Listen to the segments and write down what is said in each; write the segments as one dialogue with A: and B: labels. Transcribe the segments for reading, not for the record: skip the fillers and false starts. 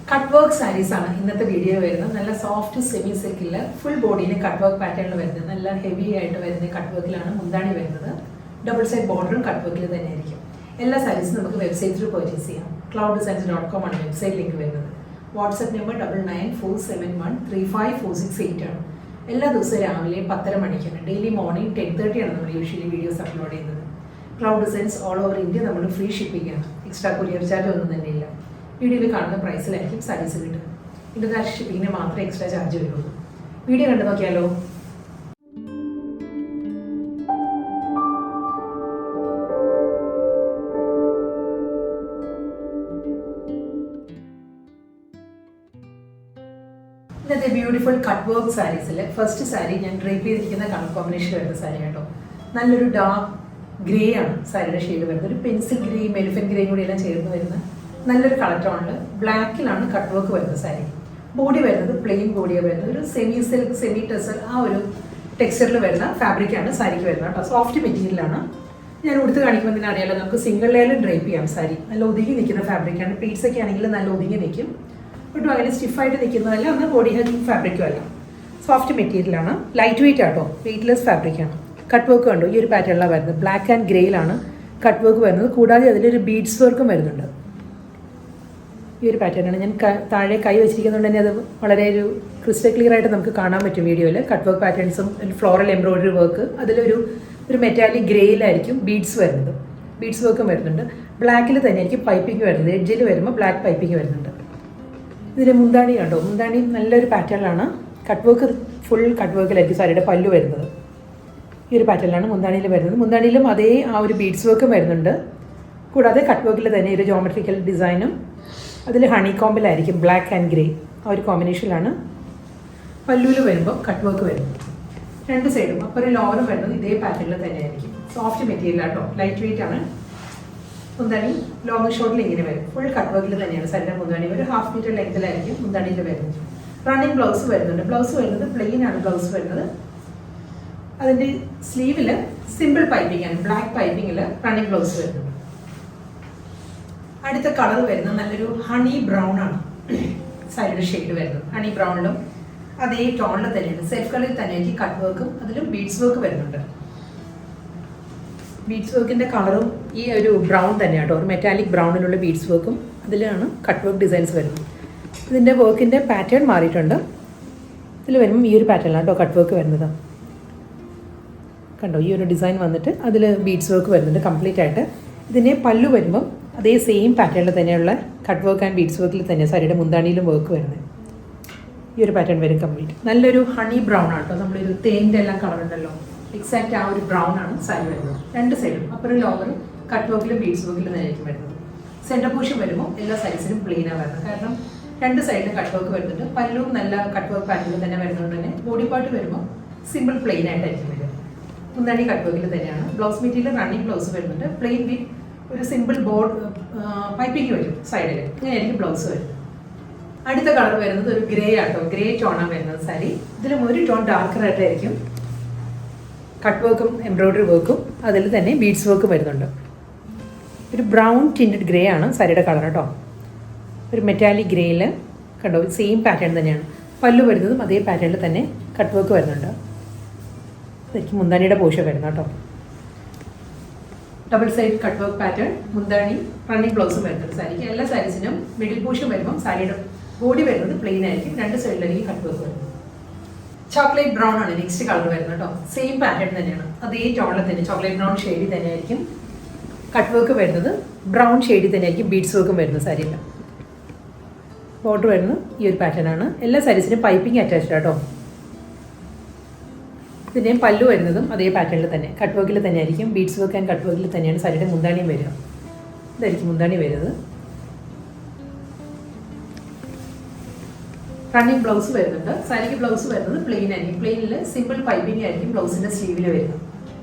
A: Cut work saris ആണ് ഇന്നത്തെ video വരുന്നത്. നല്ല സോഫ്റ്റ് സെമി സിൽക്കിൽ ഫുൾ ബോഡിയിൽ കട്ട് വർക്ക് പാറ്റേണിൽ വരുന്നത്, നല്ല ഹെവി ആയിട്ട് വരുന്ന കട്ട് വർക്കിലാണ് മുന്താണി വരുന്നത്. ഡബിൾ സൈഡ് ബോർഡറും കട്ട് വർക്കിൽ തന്നെ ആയിരിക്കും. എല്ലാ സാരീസും നമുക്ക് വെബ്സൈറ്റ് ത്രൂ പർച്ചേസ് ചെയ്യാം. clouddesigns.com ആണ് വെബ്സൈറ്റ് ലിങ്ക് വരുന്നത്. വാട്സ്ആപ്പ് നമ്പർ 9947135468 ആണ്. എല്ലാ ദിവസവും രാവിലെ 10:30 മണിക്കാണ്. ഡെയിലി മോർണിംഗ് 10:30 ആണ് നമ്മൾ യൂഷ്വലി വീഡിയോസ് അപ്ലോഡ് ചെയ്യുന്നത്. Cloud designs all over India നമ്മൾ ഫ്രീ ഷിപ്പിംഗ് ആണ്. എക്സ്ട്രാ കൊറിയർ ചാർജ് ഒന്നും തന്നെ ഇല്ല. വീഡിയോയിൽ കാണുന്ന പ്രൈസിലായിരിക്കും സാരീസ് കിട്ടുക. ഇന്റർനാഷണൽ ഷിപ്പിങ്ങിന് മാത്രമേ എക്സ്ട്രാ ചാർജ് വരുള്ളൂ. വീഡിയോ കണ്ടു നോക്കിയാലോ. ഇന്നത്തെ ബ്യൂട്ടിഫുൾ കട്ട് വർക്ക് സാരീസിൽ ഫസ്റ്റ് സാരി ഞാൻ ഡ്രേപ്പ് ചെയ്തിരിക്കുന്ന കളർ കോമ്പിനേഷൻ വരുന്ന സാരി കേട്ടോ. നല്ലൊരു ഡാർക്ക് ഗ്രേ ആണ് സാരിയുടെ ഷെയ്ഡ് വരുന്നത്. ഒരു പെൻസിൽ ഗ്രേയും എലിഫന്റ് ഗ്രേയും കൂടി എല്ലാം ചേർന്ന് വരുന്ന നല്ലൊരു കളർ ടോണിൽ ബ്ലാക്കിലാണ് കട്ട് വർക്ക് വരുന്ന സാരി. ബോഡി വരുന്നത് പ്ലെയിൻ ബോഡിയാണ് വരുന്നത്. ഒരു സെമി സിൽക്ക് സെമി ടെസർ ആ ഒരു ടെക്സ്ചറിൽ വരുന്ന ഫാബ്രിക്കാണ് സാരിക്ക് വരുന്നത് കേട്ടോ. സോഫ്റ്റ് മെറ്റീരിയലാണ്. ഞാൻ ഉടുത്ത് കാണിക്കുമ്പോൾ തന്നെ അറിയാലോ, നമുക്ക് സിംഗിൾ ലെയറിൽ ഡ്രേപ്പ് ചെയ്യാം. സാരി നല്ല ഒതുങ്ങി നിൽക്കുന്ന ഫാബ്രിക്കാണ്. പ്ലീറ്റ്സ് ഒക്കെ ആണെങ്കിൽ നല്ല ഒതുങ്ങി നിൽക്കും. ഒട്ടും അങ്ങനെ സ്റ്റിഫായിട്ട് നിൽക്കുന്നതല്ല, എന്നാൽ ബോഡി ഹഗിങ് ഫാബ്രിക്കും അല്ല. സോഫ്റ്റ് മെറ്റീരിയലാണ്. ലൈറ്റ് വെയിറ്റ് ആട്ടോ, വെയിറ്റ്ലെസ് ഫാബ്രിക്കാണ്. കട്ട് വർക്ക് കണ്ടു, ഈ ഒരു പാറ്റേണിലാണ് വരുന്നത്. ബ്ലാക്ക് ആൻഡ് ഗ്രേയിലാണ് കട്ട് വർക്ക് വരുന്നത്. കൂടാതെ അതിലൊരു ബീഡ്സ് വർക്കും വരുന്നുണ്ട്. ഈ ഒരു പാറ്റേണാണ്. ഞാൻ താഴെ കൈ വെച്ചിരിക്കുന്നതുകൊണ്ട് തന്നെ അത് വളരെ ഒരു ക്രിസ്റ്റൽ ക്ലിയർ ആയിട്ട് നമുക്ക് കാണാൻ പറ്റും വീഡിയോയിൽ. കട്ട് വർക്ക് പാറ്റേൺസും ഫ്ലോറൽ എംബ്രോയിഡറി വർക്ക്. അതിലൊരു മെറ്റാലിക് ഗ്രേയിലായിരിക്കും ബീഡ്സ് വരുന്നത്. ബീഡ്സ് വർക്കും വരുന്നുണ്ട്. ബ്ലാക്കിൽ തന്നെ ആയിരിക്കും പൈപ്പിംഗ് വരുന്നത്. എഡ്ജിൽ വരുമ്പോൾ ബ്ലാക്ക് പൈപ്പിംഗ് വരുന്നുണ്ട്. ഇതിന് മുന്താണി കണ്ടോ, മുന്താണി നല്ലൊരു പാറ്റേണിലാണ്. കട്ട് വർക്ക് ഫുൾ കട്ട് വർക്കിലായിരിക്കും സാരിയുടെ പല്ലു വരുന്നത്. ഈ ഒരു പാറ്റേണിലാണ് മുന്താണിയിൽ വരുന്നത്. മുന്താണിയിലും അതേ ആ ഒരു ബീഡ്സ് വർക്കും വരുന്നുണ്ട്. കൂടാതെ കട്ട് വർക്കിൽ തന്നെ ഒരു ജോമെട്രിക്കൽ ഡിസൈനും അതിൽ ഹണി കോമ്പിലായിരിക്കും ബ്ലാക്ക് ആൻഡ് ഗ്രേ ആ ഒരു കോമ്പിനേഷനിലാണ് പല്ലുവിൽ വരുമ്പോൾ കട്ട് വർക്ക് വരുന്നത്. രണ്ട് സൈഡും അപ്പോൾ ഒരു ലോവറും വരുന്നത് ഇതേ പാറ്റേണിൽ തന്നെ ആയിരിക്കും. സോഫ്റ്റ് മെറ്റീരിയൽ ആട്ടോ, ലൈറ്റ് വെയിറ്റ് ആണ്. മുന്താണി ലോങ് ഷോട്ടിൽ ഇങ്ങനെ വരും. ഫുൾ കട്ട് വർക്കിൽ തന്നെയാണ് സാരിയുടെ മുന്താണി. ഒരു 1/2 മീറ്റർ ലെങ്തിലായിരിക്കും മുന്താണിയിൽ വരുന്നത്. റണ്ണിങ് ബ്ലൗസ് വരുന്നുണ്ട്. ബ്ലൗസ് വരുന്നത് പ്ലെയിൻ ആണ് ബ്ലൗസ് വരുന്നത്. അതിൻ്റെ സ്ലീവിൽ സിമ്പിൾ പൈപ്പിംഗ് ആണ്, ബ്ലാക്ക് പൈപ്പിങ്ങിൽ റണ്ണിങ് ബ്ലൗസ് വരുന്നുണ്ട്. അടുത്ത കളർ വരുന്നത് നല്ലൊരു ഹണി ബ്രൗൺ ആണ് സാരിയുടെ ഷെയ്ഡ് വരുന്നത്. ഹണി ബ്രൗണിലും അതേ ടോണിൽ തന്നെയാണ്. സെൽഫ് കളറിൽ തന്നെ എനിക്ക് കട്ട് വർക്കും അതിലും ബീഡ്സ് വർക്ക് വരുന്നുണ്ട്. ബീഡ്സ് വർക്കിൻ്റെ കളറും ഈ ഒരു ബ്രൗൺ തന്നെയാണ് കേട്ടോ. ഒരു മെറ്റാലിക് ബ്രൗണിലുള്ള ബീഡ്സ് വർക്കും അതിലാണ് കട്ട് വർക്ക് ഡിസൈൻസ് വരുന്നത്. ഇതിൻ്റെ വർക്കിൻ്റെ പാറ്റേൺ മാറിയിട്ടുണ്ട്. ഇതിൽ വരുമ്പം ഈ ഒരു പാറ്റേണിലാണ് കേട്ടോ കട്ട് വർക്ക് വരുന്നത്. കണ്ടോ, ഈ ഒരു ഡിസൈൻ വന്നിട്ട് അതിൽ ബീഡ്സ് വർക്ക് വരുന്നുണ്ട് കംപ്ലീറ്റ് ആയിട്ട്. ഇതിനെ പല്ലു വരുമ്പം അതേ സെയിം പാറ്റേണിൽ തന്നെയുള്ള കട്ട് വർക്ക് ആൻഡ് ബീഡ്സ് വർക്കിൽ തന്നെ സാരിയുടെ മുന്താണിയിലും വർക്ക് വരുന്നത്. ഈ ഒരു പാറ്റേൺ വരും കംപ്ലീറ്റ്. നല്ലൊരു ഹണി ബ്രൗൺ ആണ് കേട്ടോ. നമ്മളൊരു തേൻ്റെ എല്ലാം കളർ ഉണ്ടല്ലോ, എക്സാക്റ്റ് ആ ഒരു ബ്രൗൺ ആണ് സാരി വരുന്നത്. രണ്ട് സൈഡും അപ്പറും ലോവറും കട്ട് വർക്കിലും ബീഡ്സ് വർക്കിലും തന്നെയായിരിക്കും വരുന്നത്. സെൻറ്റർ പോർഷൻ വരുമ്പോൾ എല്ലാ സൈസിലും പ്ലെയിനാണ് വരുന്നത്. കാരണം രണ്ട് സൈഡിലും കട്ട് വർക്ക് വരുന്നുണ്ട്. പല്ലും നല്ല കട്ട് വർക്ക് പാറ്റേണിൽ തന്നെ വരുന്നതുകൊണ്ട് തന്നെ ബോഡി പാർട്ട് വരുമ്പോൾ സിമ്പിൾ പ്ലെയിൻ ആയിട്ടായിരിക്കും വരിക. മുന്താണി കട്ട് വർക്കിൽ തന്നെയാണ്. ബ്ലൗസ് മെറ്റീരിയൽ റണ്ണിങ് ബ്ലൗസ് വരുന്നുണ്ട്. പ്ലെയിൻ വിത്ത് ഒരു സിമ്പിൾ ബോർഡ് പൈപ്പിംഗ് വരും സൈഡിൽ. ഇങ്ങനെയായിരിക്കും ബ്ലൗസ് വരുന്നത്. അടുത്ത കളർ വരുന്നത് ഒരു ഗ്രേ ആട്ടോ, ഗ്രേ ടോണാണ് വരുന്നത് സാരി. ഇതിലും ഒരു ടോൺ ഡാർക്കർ ആയിട്ടായിരിക്കും കട്ട് വർക്കും എംബ്രോയിഡറി വർക്കും അതിൽ തന്നെ ബീഡ്സ് വർക്കും വരുന്നുണ്ട്. ഒരു ബ്രൗൺ ടിൻറ്റഡ് ഗ്രേ ആണ് സാരിയുടെ കളർ കേട്ടോ. ഒരു മെറ്റാലിക് ഗ്രേയിൽ കണ്ടോ സെയിം പാറ്റേൺ തന്നെയാണ്. പല്ലു വരുന്നതും അതേ പാറ്റേണിൽ തന്നെ കട്ട് വർക്ക് വരുന്നുണ്ട്. അതായിരിക്കും മുന്താണിയുടെ പോഷൻ വരുന്നത് കേട്ടോ. Double side cut work pattern, മുന്താണി റണ്ണിങ് ബ്ലൗസും വരുന്നുണ്ട് സാരിക്ക്. എല്ലാ സാരീസിനും മിഡിൽ പോഷൻ വരുമ്പം സാരിയുടെ ബോഡി വരുന്നത് പ്ലെയിൻ ആയിരിക്കും. രണ്ട് സൈഡിലായിരിക്കും കട്ട് വർക്ക് വരുന്നത്. ചോക്ലേറ്റ് ബ്രൗൺ ആണ് നെക്സ്റ്റ് കളർ വരുന്നത് കേട്ടോ. സെയിം പാറ്റേൺ തന്നെയാണ്. അതേ ടോണിൽ തന്നെ ചോക്ലേറ്റ് ബ്രൗൺ ഷെയ്ഡിൽ തന്നെയായിരിക്കും കട്ട് വർക്ക് വരുന്നത്. ബ്രൗൺ ഷെയ്ഡിൽ തന്നെയായിരിക്കും ബീഡ്സ് വർക്കും വരുന്നത് സാരിയിൽ. ബോർഡർ വരുന്നത് ഈ ഒരു പാറ്റേൺ ആണ്. എല്ലാ സാരീസിനും പൈപ്പിംഗ് അറ്റാച്ച്ഡ് കേട്ടോ. ഇതിൻ്റെയും പല്ലു വരുന്നതും അതേ പാറ്റേണിൽ തന്നെ കട്ട് വർക്കിൽ തന്നെ ആയിരിക്കും. ബീഡ്സ് വർക്ക് ആൻഡ് കട്ട് വർക്കിൽ തന്നെയാണ് സാരിയുടെ മുന്താണിയും വരിക. ഇതായിരിക്കും മുന്താണി വരുന്നത്. റണ്ണിങ് ബ്ലൗസ് വരുന്നുണ്ട്. സാരിക്ക് ബ്ലൗസ് വരുന്നത് പ്ലെയിൻ ആയിരിക്കും. പ്ലെയിനിൽ സിമ്പിൾ പൈപ്പിംഗ് ആയിരിക്കും ബ്ലൗസിൻ്റെ സ്ലീവിൽ വരുന്നത്.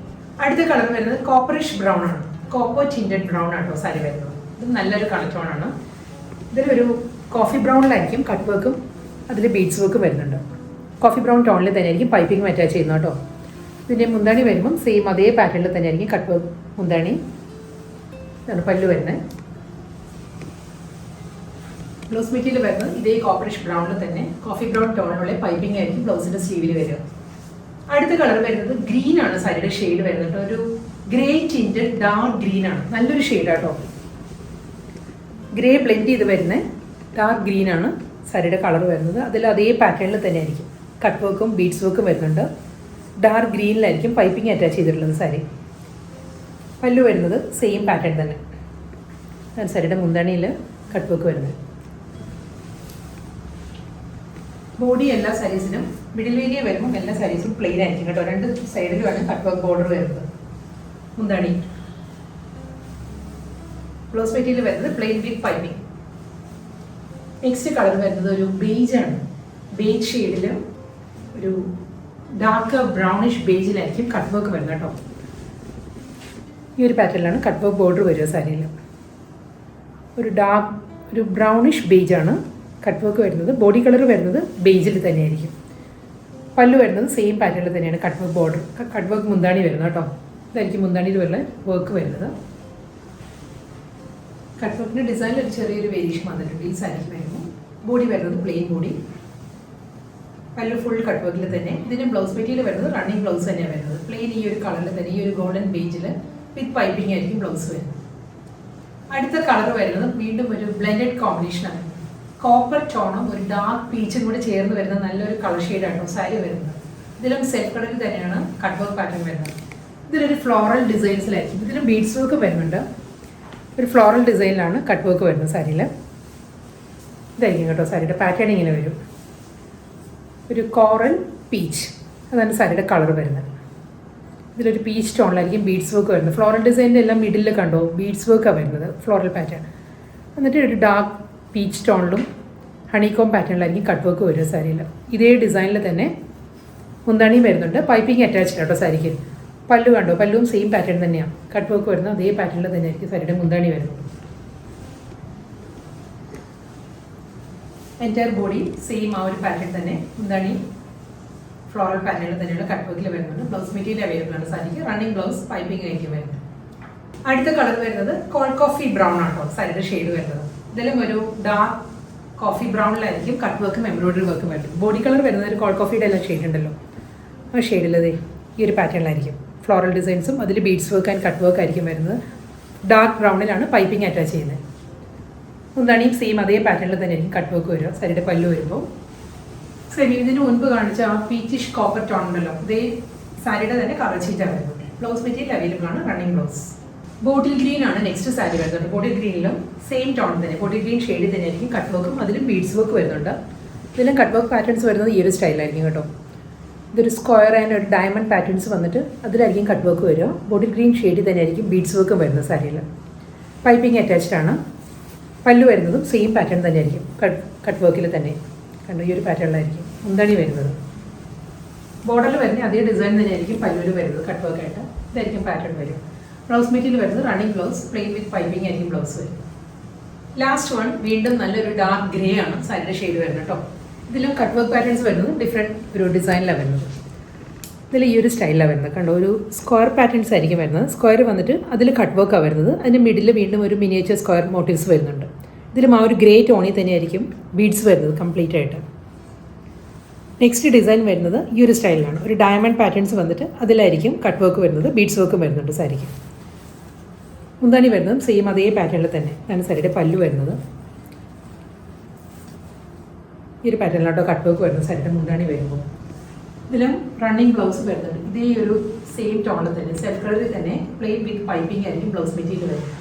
A: അടുത്ത കളർ വരുന്നത് കോപ്പറിഷ് ബ്രൗൺ ആണ്. കോപ്പർ ടിൻറ്റഡ് ബ്രൗൺ ആട്ടോ സാരി വരുന്നത്. ഇത് നല്ലൊരു കളർ ടോണാണ്. ഇതിലൊരു കോഫി ബ്രൗണിലായിരിക്കും കട്ട് വർക്കും അതിൽ ബീഡ്സ് വർക്കും വരുന്നുണ്ട്. കോഫി ബ്രൗൺ ടോണിൽ തന്നെ ആയിരിക്കും പൈപ്പിംഗ് അറ്റാച്ച് ചെയ്യുന്നത് കേട്ടോ. ഇതിൻ്റെ മുന്താണി വരുമ്പം സെയിം അതേ പാറ്റേണിൽ തന്നെ ആയിരിക്കും കട്ട് വർക്ക് മുന്താണി. ഇതാണ് പല്ലു വരുന്നത്. ബ്ലൗസ് മെറ്റീരിയൽ വരുന്നത് ഇതേ കോപ്പറിഷ് ബ്രൗണിൽ തന്നെ കോഫി ബ്രൗൺ ടോണിലുള്ള പൈപ്പിംഗ് ആയിരിക്കും ബ്ലൗസിന്റെ സ്ലീവിൽ വരിക. അടുത്ത കളർ വരുന്നത് ഗ്രീൻ ആണ്. സാരിയുടെ ഷെയ്ഡ് വരുന്നത് ഒരു ഗ്രേ ടിൻറ്റഡ് ഡാർക്ക് ഗ്രീൻ ആണ്. നല്ലൊരു ഷെയ്ഡാട്ടോ. ഗ്രേ ബ്ലെൻഡ് ചെയ്ത് വരുന്ന ഡാർക്ക് ഗ്രീൻ ആണ് സാരിയുടെ കളർ വരുന്നത്. അതിൽ അതേ പാറ്റേണിൽ തന്നെ ആയിരിക്കും കട്ട് വർക്കും ബീഡ്സ് വർക്കും വരുന്നുണ്ട്. ഡാർക്ക് ഗ്രീനിലായിരിക്കും പൈപ്പിംഗ് അറ്റാച്ച് ചെയ്തിട്ടുള്ളത് സാരി. പല്ലു വരുന്നത് സെയിം പാറ്റേൺ തന്നെ. സാരിയുടെ മുന്താണിയിൽ കട്ട് വർക്ക് വരുന്നത്. ബോഡി എല്ലാ സാരീസിനും മിഡിൽ ഏരിയ വരുമ്പോൾ എല്ലാ സാരീസും പ്ലെയിൻ ആയിരിക്കും കേട്ടോ. രണ്ട് സൈഡിലുമാണ് കട്ട് വർക്ക് ബോർഡർ വരുന്നത്. മുന്താണി ബ്ലൗസ് മെറ്റീരിയൽ വരുന്നത് plane with piping. Next colour വരുന്നത് ഒരു ബേജ് ആണ്. ബേജ് ഷെയ്ഡിൽ ഒരു ഡാർക്ക് ബ്രൗണിഷ് ബേജിലായിരിക്കും കട്ട് വർക്ക് വരുന്നത് കേട്ടോ. ഈ ഒരു പാറ്റേണിലാണ് കട്ട് വർക്ക് ബോർഡർ വരിക സാരിയിൽ. ഒരു ബ്രൗണിഷ് ബേജാണ് കട്ട് വർക്ക് വരുന്നത്. ബോഡി കളർ വരുന്നത് ബേജിൽ തന്നെയായിരിക്കും. പല്ലു വരുന്നത് സെയിം പാറ്റേണിൽ തന്നെയാണ് cut work border. Cut work മുന്താണി വരുന്നത് കേട്ടോ. ഇതായിരിക്കും മുന്താണിയിൽ വരുന്ന വർക്ക് വരുന്നത്. കട്ട് വർക്കിൻ്റെ ഡിസൈനിൽ ഒരു ചെറിയൊരു വേരിയേഷൻ വന്നിട്ടുണ്ട് ഈ സാരിക്ക് വരുമ്പോൾ. ബോഡി വരുന്നത് പ്ലെയിൻ ബോഡി. പല്ലു ഫുൾ കട്ട് വർക്കിൽ തന്നെ. ഇതിൻ്റെ ബ്ലൗസ് മെറ്റീരിയൽ വരുന്നത് റണ്ണിങ് ബ്ലൗസ് തന്നെയാണ് വരുന്നത്. പ്ലെയിൻ ഈ ഒരു കളറിൽ തന്നെ ഈ ഒരു ഗോൾഡൻ ബേജിൽ വിത്ത് പൈപ്പിംഗ് ആയിരിക്കും ബ്ലൗസ് വരുന്നത്. അടുത്ത കളർ വരുന്നത് വീണ്ടും ഒരു ബ്ലെൻഡഡ് കോമ്പിനേഷനാണ്. കോപ്പർ ടോണും ഒരു ഡാർക്ക് പീച്ചും കൂടെ ചേർന്ന് വരുന്ന നല്ലൊരു കളർ ഷെയ്ഡാണ് സാരി വരുന്നത്. ഇതിലും സെൽഫ് കളറിൽ തന്നെയാണ് കട്ട് വർക്ക് പാറ്റേൺ വരുന്നത്. ഇതിലൊരു ഫ്ലോറൽ ഡിസൈൻസിലായിരിക്കും. ഇതിന് ബീഡ്സ് വർക്ക് വരുന്നുണ്ട്. ഒരു ഫ്ലോറൽ ഡിസൈനിലാണ് കട്ട് വർക്ക് വരുന്നത് സാരിയിൽ. ഇതായിരിക്കും കേട്ടോ സാരിയുടെ പാറ്റേൺ. ഇങ്ങനെ വരും ഒരു കോറൽ പീച്ച്. അതാണ് സാരിയുടെ കളർ വരുന്നത്. ഇതിലൊരു പീച്ച് ടോണിലായിരിക്കും ബീഡ്സ് വർക്ക് വരുന്നത്. ഫ്ലോറൽ ഡിസൈനിൻ്റെ എല്ലാം മിഡിൽ കണ്ടോ ബീഡ്സ് വർക്കാണ് വരുന്നത്, ഫ്ലോറൽ പാറ്റേൺ. എന്നിട്ട് ഒരു ഡാർക്ക് പീച്ച് ടോണിലും ഹണികോം പാറ്റേണിലായിരിക്കും കട്ട് വർക്ക് വരിക സാരിയിൽ. ഇതേ ഡിസൈനിൽ തന്നെ മുന്താണിയും വരുന്നുണ്ട്. പൈപ്പിംഗ് അറ്റാച്ച്ഡ് കേട്ടോ സാരിക്ക്. പല്ലു കണ്ടോ, പല്ലുവും സെയിം പാറ്റേൺ തന്നെയാണ്. കട്ട് വർക്ക് വരുന്നത് അതേ പാറ്റേണിൽ തന്നെ ആയിരിക്കും സാരിയുടെ മുന്താണി വരുന്നത്. എൻറ്റയർ ബോഡി സെയിം ആ ഒരു പാറ്റേൺ തന്നെ. മുന്താണി ഫ്ലോറൽ പാറ്റേണിൽ തന്നെയുള്ള കട്ട് വർക്കിൽ വരുന്നുണ്ട്. ബ്ലൗസ് മെറ്റീരിയൽ അവൈലബിൾ ആണ് സാരിക്ക്. റണ്ണിങ് ബ്ലൗസ് പൈപ്പിംഗ് ആയിരിക്കും വരുന്നത്. അടുത്ത കളർ വരുന്നത് കോൾഡ് കോഫി ബ്രൗൺ ആട്ടോ സാരിയുടെ ഷെയ്ഡ് വരുന്നത്. ഇതിലും ഒരു ഡാർക്ക് കോഫി ബ്രൗണിലായിരിക്കും കട്ട് വർക്കും എംബ്രോയിഡറി വർക്കും വരുന്നത്. ബോഡി കളർ വരുന്നത് ഒരു കോൾഡ് കോഫിയുടെ എല്ലാം ഷെയ്ഡ് ഉണ്ടല്ലോ, ആ ഷെയ്ഡിലത് ഈ ഒരു പാറ്റേണിലായിരിക്കും. ഫ്ലോറൽ ഡിസൈൻസും അതിൽ beads work and cut work ആയിരിക്കും വരുന്നത്. ഡാർക്ക് ബ്രൗണിലാണ് പൈപ്പിംഗ് അറ്റാച്ച് ചെയ്യുന്നത്. മുന്താണിയും സെയിം അതേ പാറ്റേണിൽ തന്നെ ആയിരിക്കും കട്ട് വർക്ക് വരിക. സാരിയുടെ പല്ലു വരുമ്പോൾ സെമി ഇതിന് മുൻപ് കാണിച്ച ആ പീച്ചിഷ് കോപ്പർ ടോൺ ഉണ്ടല്ലോ, ഇതേ സാരിയുടെ തന്നെ കളർ ഷീറ്റാണ് വരുന്നത്. ബ്ലൗസ് മെറ്റീരിയൽ അവൈലബിൾ ആണ്. Running blouse. ബോട്ടിൽ ഗ്രീൻ ആണ് നെക്സ്റ്റ് സാരി വരുന്നത്. ബോട്ടിൽ ഗ്രീനിലും സെയിം ടോൺ തന്നെ, ബോട്ടിൽ ഗ്രീൻ ഷെയ്ഡിൽ തന്നെ ആയിരിക്കും കട്ട് വർക്കും അതിലും ബീഡ്സ് വർക്ക് വരുന്നുണ്ട്. ഇതിലും കട്ട് വർക്ക് പാറ്റേൺസ് വരുന്നത് ഈ ഒരു സ്റ്റൈലായിരിക്കും കേട്ടോ. ഇതൊരു സ്ക്വയർ ആൻഡ് ഒരു ഡയമണ്ട് പാറ്റേൺസ് വന്നിട്ട് അതിലായിരിക്കും കട്ട് വർക്ക് വരിക. ബോട്ടിൽ ഗ്രീൻ ഷെയ്ഡിൽ തന്നെ ആയിരിക്കും ബീഡ്സ് വർക്കും വരുന്നത് സാരിയിൽ. പൈപ്പിംഗ് അറ്റാച്ച്ഡ് ആണ്. പല്ലു വരുന്നതും സെയിം പാറ്റേൺ തന്നെ ആയിരിക്കും കട്ട് വർക്കിൽ തന്നെ. കണ്ടു ഈ ഒരു പാറ്റേണിലായിരിക്കും മുന്താണി വരുന്നത്. ബോർഡറിൽ വരുന്ന അതേ ഡിസൈൻ തന്നെ ആയിരിക്കും പല്ലുവിൽ വരുന്നത് കട്ട് വർക്കായിട്ട്. ഇതായിരിക്കും പാറ്റേൺ വരും. ബ്ലൗസ് മെറ്റീരിയൽ വരുന്നത് running blouse plane with piping ആയിരിക്കും ബ്ലൗസ് വരും. ലാസ്റ്റ് വൺ വീണ്ടും നല്ലൊരു ഡാർക്ക് ഗ്രേ ആണ് സാരിയുടെ ഷെയ്ഡ് വരുന്നത് കേട്ടോ. ഇതിലും കട്ട് വർക്ക് പാറ്റേൺസ് വരുന്നത് ഡിഫറെൻറ്റ് ഒരു ഡിസൈനിലാണ് വരുന്നത്. ഇതിൽ ഈ ഒരു സ്റ്റൈലാണ് വരുന്നത്. കണ്ടോ ഒരു സ്ക്വയർ പാറ്റേൺസ് ആയിരിക്കും വരുന്നത്. സ്ക്വയർ വന്നിട്ട് അതിൽ കട്ട് വർക്കാണ് വരുന്നത്. അതിൻ്റെ മിഡിൽ വീണ്ടും ഒരു മിനിയേച്ചർ സ്ക്വയർ മോട്ടീവ്സ് വരുന്നുണ്ട്. ഇതിലും ആ ഒരു ഗ്രേ ടോണിൽ തന്നെയായിരിക്കും ബീഡ്സ് വരുന്നത് കംപ്ലീറ്റ് ആയിട്ട്. നെക്സ്റ്റ് ഡിസൈൻ വരുന്നത് ഈ ഒരു സ്റ്റൈലിലാണ്. ഒരു ഡയമണ്ട് പാറ്റേൺസ് വന്നിട്ട് അതിലായിരിക്കും കട്ട് വർക്ക് വരുന്നത്. ബീഡ്സ് വർക്കും വരുന്നുണ്ട് സാരിക്ക്. മുന്താണി വരുന്നതും സെയിം അതേ പാറ്റേണിൽ തന്നെ ആണ് സാരിയുടെ പല്ലു വരുന്നത്. ഈ ഒരു പാറ്റേണിലാട്ടോ കട്ട് വർക്ക് വരുന്നത് സാരിയുടെ മുന്താണി വരുമ്പോൾ. ഇതിലും റണ്ണിങ് ബ്ലൗസ് വരുന്നുണ്ട്. ഇതേ ഒരു സെയിം ടോണിൽ തന്നെ സെൽഫ് കളറിൽ തന്നെ പ്ലെയിൻ വിത്ത് പൈപ്പിംഗ് ആയിരിക്കും ബ്ലൗസ് മെറ്റീരിയൽ വരുന്നത്.